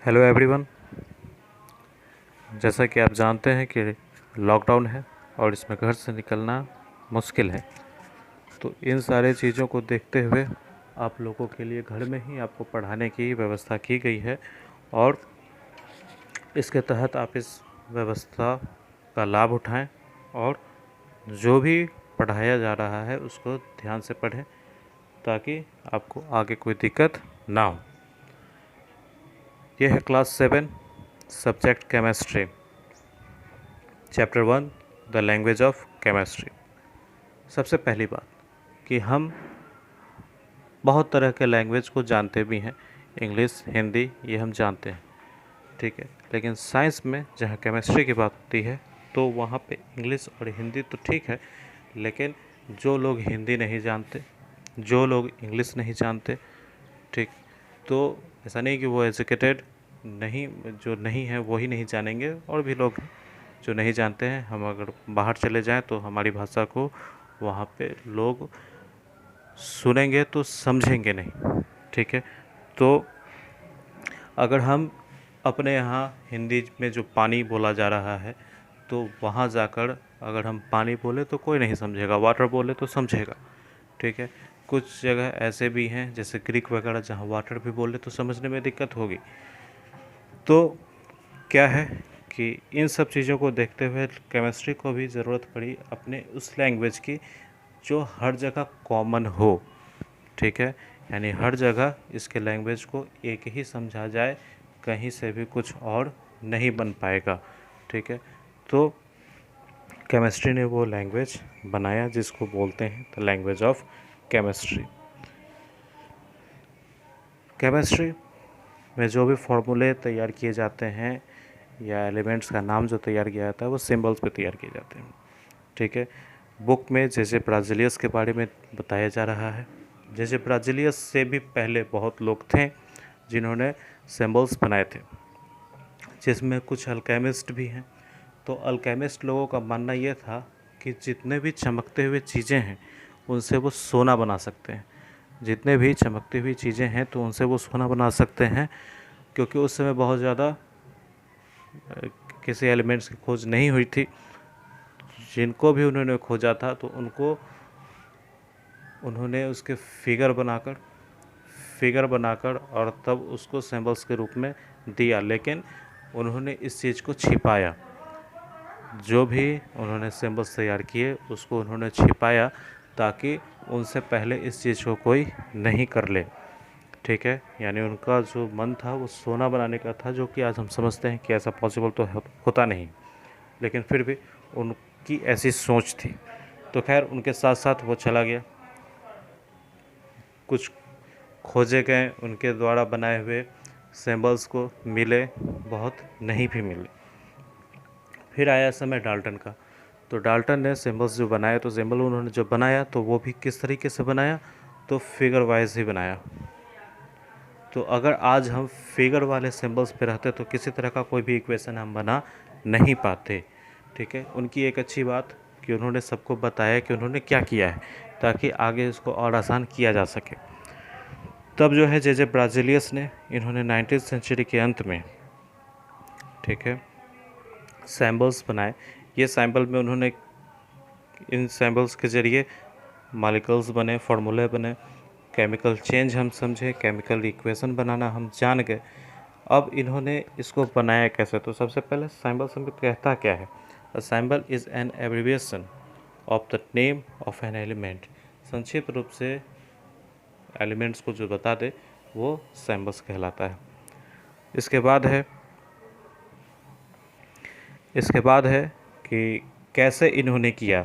Hello everyone. जैसा कि आप जानते हैं कि लॉकडाउन है और इसमें घर से निकलना मुश्किल है, तो इन सारे चीज़ों को देखते हुए आप लोगों के लिए घर में ही आपको पढ़ाने की व्यवस्था की गई है और इसके तहत आप इस व्यवस्था का लाभ उठाएं और जो भी पढ़ाया जा रहा है उसको ध्यान से पढ़ें ताकि आपको आगे कोई दिक्कत ना हो। यह है class 7 subject chemistry, chapter 1 the language of chemistry. सबसे पहली बात कि हम बहुत तरह के लैंग्वेज को जानते भी हैं, इंग्लिश, हिंदी, ये हम जानते हैं, ठीक है। लेकिन साइंस में जहाँ केमिस्ट्री की बात होती है तो वहाँ पे इंग्लिश और हिंदी तो ठीक है, लेकिन जो लोग हिंदी नहीं जानते, जो लोग इंग्लिश नहीं जानते, ठीक, तो ऐसा नहीं कि वो एजुकेटेड नहीं, जो नहीं है वो ही नहीं जानेंगे, और भी लोग जो नहीं जानते हैं। हम अगर बाहर चले जाएं तो हमारी भाषा को वहाँ पे लोग सुनेंगे तो समझेंगे नहीं, ठीक है। तो अगर हम अपने यहाँ हिंदी में जो पानी बोला जा रहा है तो वहाँ जाकर अगर हम पानी बोले तो कोई नहीं समझेगा, वाटर बोले तो समझेगा, ठीक है। कुछ जगह ऐसे भी हैं जैसे ग्रीक वगैरह जहाँ वाटर भी बोले तो समझने में दिक्कत होगी। तो क्या है कि इन सब चीज़ों को देखते हुए केमिस्ट्री को भी ज़रूरत पड़ी अपने उस लैंग्वेज की जो हर जगह कॉमन हो, ठीक है। यानी हर जगह इसके लैंग्वेज को एक ही समझा जाए, कहीं से भी कुछ और नहीं बन पाएगा, ठीक है। तो केमिस्ट्री ने वो लैंग्वेज बनाया जिसको बोलते हैं the language of chemistry. Chemistry में जो भी फार्मूले तैयार किए जाते हैं या एलिमेंट्स का नाम जो तैयार किया जाता है वो सिंबल्स पे तैयार किए जाते हैं, ठीक है। बुक में जे ब्राज़िलियस के बारे में बताया जा रहा है। जे ब्राज़िलियस से भी पहले बहुत लोग थे जिन्होंने सिंबल्स बनाए थे, जिसमें कुछ अल्केमिस्ट भी हैं। तो अल्केमिस्ट लोगों का मानना यह था कि जितने भी चमकते हुए चीज़ें हैं उनसे वो सोना बना सकते हैं, जितने भी चमकती हुई चीज़ें हैं तो उनसे वो सोना बना सकते हैं, क्योंकि उस समय बहुत ज़्यादा किसी एलिमेंट्स की खोज नहीं हुई थी। जिनको भी उन्होंने खोजा था तो उन्होंने उसके फिगर बनाकर और तब उसको सिंबल्स के रूप में दिया, लेकिन उन्होंने इस चीज़ को छिपाया। जो भी उन्होंने सिंबल्स तैयार किए उसको उन्होंने छिपाया ताकि उनसे पहले इस चीज़ को कोई नहीं कर ले, ठीक है। यानी उनका जो मन था वो सोना बनाने का था, जो कि आज हम समझते हैं कि ऐसा पॉसिबल तो होता नहीं, लेकिन फिर भी उनकी ऐसी सोच थी। तो खैर उनके साथ साथ वो चला गया, कुछ खोजे गए, उनके द्वारा बनाए हुए सिंबल्स को मिले, बहुत नहीं भी मिले। फिर आया समय डाल्टन का। तो डाल्टन ने सिंबल्स जो बनाए, तो सिंबल उन्होंने जो बनाया तो वो भी किस तरीके से बनाया, तो फिगर वाइज ही बनाया। तो अगर आज हम फिगर वाले सिंबल्स पे रहते तो किसी तरह का कोई भी इक्वेशन हम बना नहीं पाते, ठीक है। उनकी एक अच्छी बात कि उन्होंने सबको बताया कि उन्होंने क्या किया है ताकि आगे इसको और आसान किया जा सके। तब जो है जे ब्राज़िलियस ने, इन्होंने 19वीं सेंचुरी के अंत में, ठीक है, सैम्बल्स बनाए। ये सैम्बल में उन्होंने, इन सैम्बल्स के ज़रिए मॉलिक्यूल्स बने, फार्मूले बने, केमिकल चेंज हम समझे, केमिकल इक्वेशन बनाना हम जान गए। अब इन्होंने इसको बनाया कैसे, तो सबसे पहले सैम्बल हमें कहता क्या है। A symbol is an abbreviation of the name of an element. संक्षिप्त रूप से एलिमेंट्स को जो बता दे वो सैम्बल्स कहलाता है। इसके बाद है कि कैसे इन्होंने किया,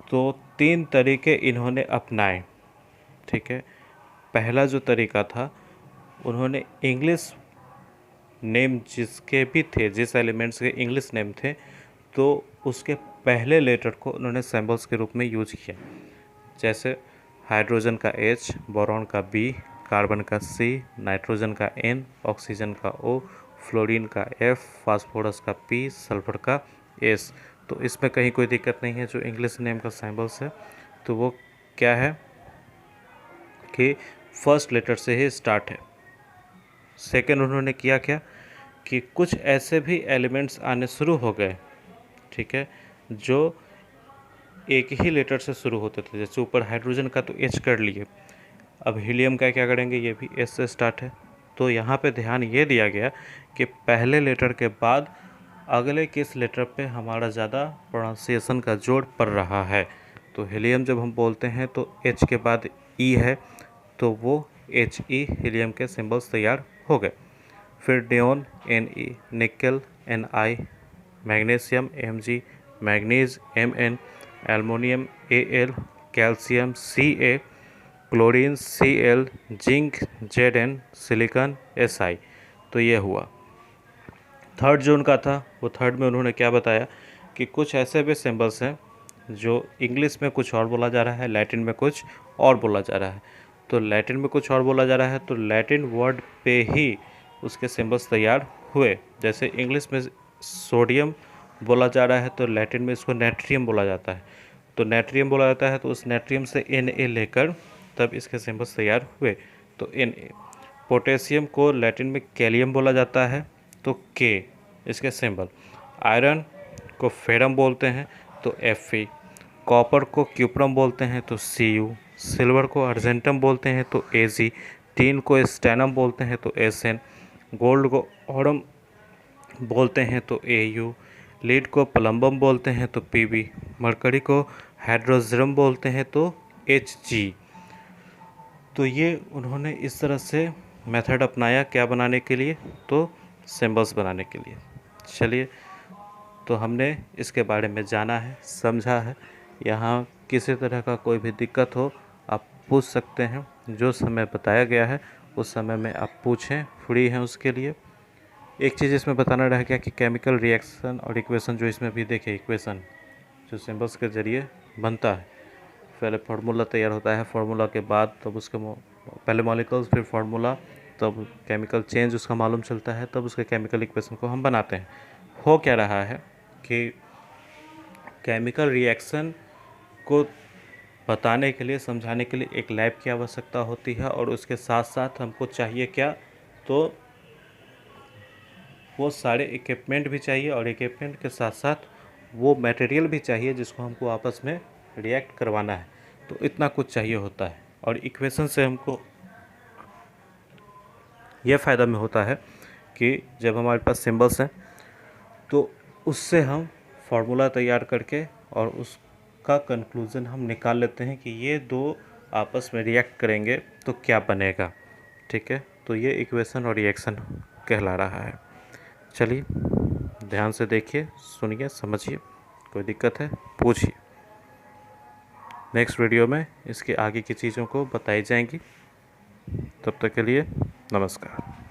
तो 3 तरीके इन्होंने अपनाए, ठीक है। पहला जो तरीका था, उन्होंने इंग्लिश नेम जिसके भी थे, जिस एलिमेंट्स के इंग्लिश नेम थे, तो उसके पहले लेटर को उन्होंने सिंबल्स के रूप में यूज किया। जैसे हाइड्रोजन का H, बोरॉन का B, कार्बन का C, नाइट्रोजन का N, ऑक्सीजन का O, फ्लोरीन का F, फास्फोरस का P, सल्फर का S। तो इसमें कहीं कोई दिक्कत नहीं है, जो इंग्लिश नेम का सिंबल्स है तो वो क्या है कि फर्स्ट लेटर से ही स्टार्ट है। सेकेंड उन्होंने किया क्या कि कुछ ऐसे भी एलिमेंट्स आने शुरू हो गए, ठीक है, जो एक ही लेटर से शुरू होते थे। जैसे ऊपर हाइड्रोजन का तो H कर लिए, अब हीलियम का क्या करेंगे, ये भी S से स्टार्ट है। तो यहाँ पे ध्यान ये दिया गया कि पहले लेटर के बाद अगले किस लेटर पे हमारा ज़्यादा प्रोनाउंसिएशन का जोर पड़ रहा है। तो हीलियम जब हम बोलते हैं तो H के बाद E है, तो वो HE हीलियम के सिंबल्स तैयार हो गए। फिर नियोन Ne, निकल Ni, magnesium Mg, manganese Mn, aluminium Al, calcium Ca, chlorine Cl, zinc Zn, silicon Si। तो ये हुआ। थर्ड जो उनका था, वो थर्ड में उन्होंने क्या बताया कि कुछ ऐसे भी सिंबल्स हैं जो इंग्लिश में कुछ और बोला जा रहा है, लैटिन में कुछ और बोला जा रहा है। तो लैटिन में कुछ और बोला जा रहा है तो लैटिन वर्ड पे ही उसके सिंबल्स तैयार हुए। जैसे इंग्लिश में सोडियम बोला जा रहा है तो लैटिन में इसको नेट्रियम बोला जाता है। तो नेट्रियम बोला जाता है तो उस नेट्रियम से Na लेकर तब इसके सिंबल्स तैयार हुए। तो Na। पोटेशियम को लैटिन में कैलियम बोला जाता है तो K इसके सिंबल। आयरन को फेरम बोलते हैं तो Fe। कॉपर को क्यूप्रम बोलते हैं तो Cu। सिल्वर को अर्जेंटम बोलते हैं तो Ag। टीन को स्टैनम बोलते हैं तो Sn। गोल्ड को ऑरम बोलते हैं तो Au। लीड को प्लम्बम बोलते हैं तो Pb। मरकरी को हाइड्रोजरम बोलते हैं तो Hg। तो ये उन्होंने इस तरह से मेथड अपनाया क्या बनाने के लिए, तो सिंबल्स बनाने के लिए। चलिए, तो हमने इसके बारे में जाना है, समझा है। यहाँ किसी तरह का कोई भी दिक्कत हो आप पूछ सकते हैं, जो समय बताया गया है उस समय में आप पूछें, फ्री हैं उसके लिए। एक चीज़ इसमें बताना रह गया कि केमिकल रिएक्शन और इक्वेशन जो इसमें भी देखे, इक्वेशन जो सिंबल्स के ज़रिए बनता है, पहले फार्मूला तैयार होता है, फार्मूला के बाद तब उसके पहले मॉलिक्यूल्स फिर फार्मूला, तब केमिकल चेंज उसका मालूम चलता है, तब उसके केमिकल इक्वेशन को हम बनाते हैं। हो क्या रहा है कि केमिकल रिएक्शन को बताने के लिए, समझाने के लिए एक लैब की आवश्यकता होती है और उसके साथ साथ हमको चाहिए क्या, तो वो सारे इक्विपमेंट भी चाहिए और इक्विपमेंट के साथ साथ वो मटेरियल भी चाहिए जिसको हमको आपस में रिएक्ट करवाना है। तो इतना कुछ चाहिए होता है और इक्वेशन से हमको ये फ़ायदा में होता है कि जब हमारे पास सिंबल्स हैं तो उससे हम फार्मूला तैयार करके और उसका कंक्लूज़न हम निकाल लेते हैं कि ये दो आपस में रिएक्ट करेंगे तो क्या बनेगा। ठीक है, तो ये इक्वेशन और रिएक्शन कहला रहा है। चलिए, ध्यान से देखिए, सुनिए, समझिए, कोई दिक्कत है पूछिए। नेक्स्ट वीडियो में इसके आगे की चीज़ों को बताई जाएंगी। तब तक के लिए नमस्कार।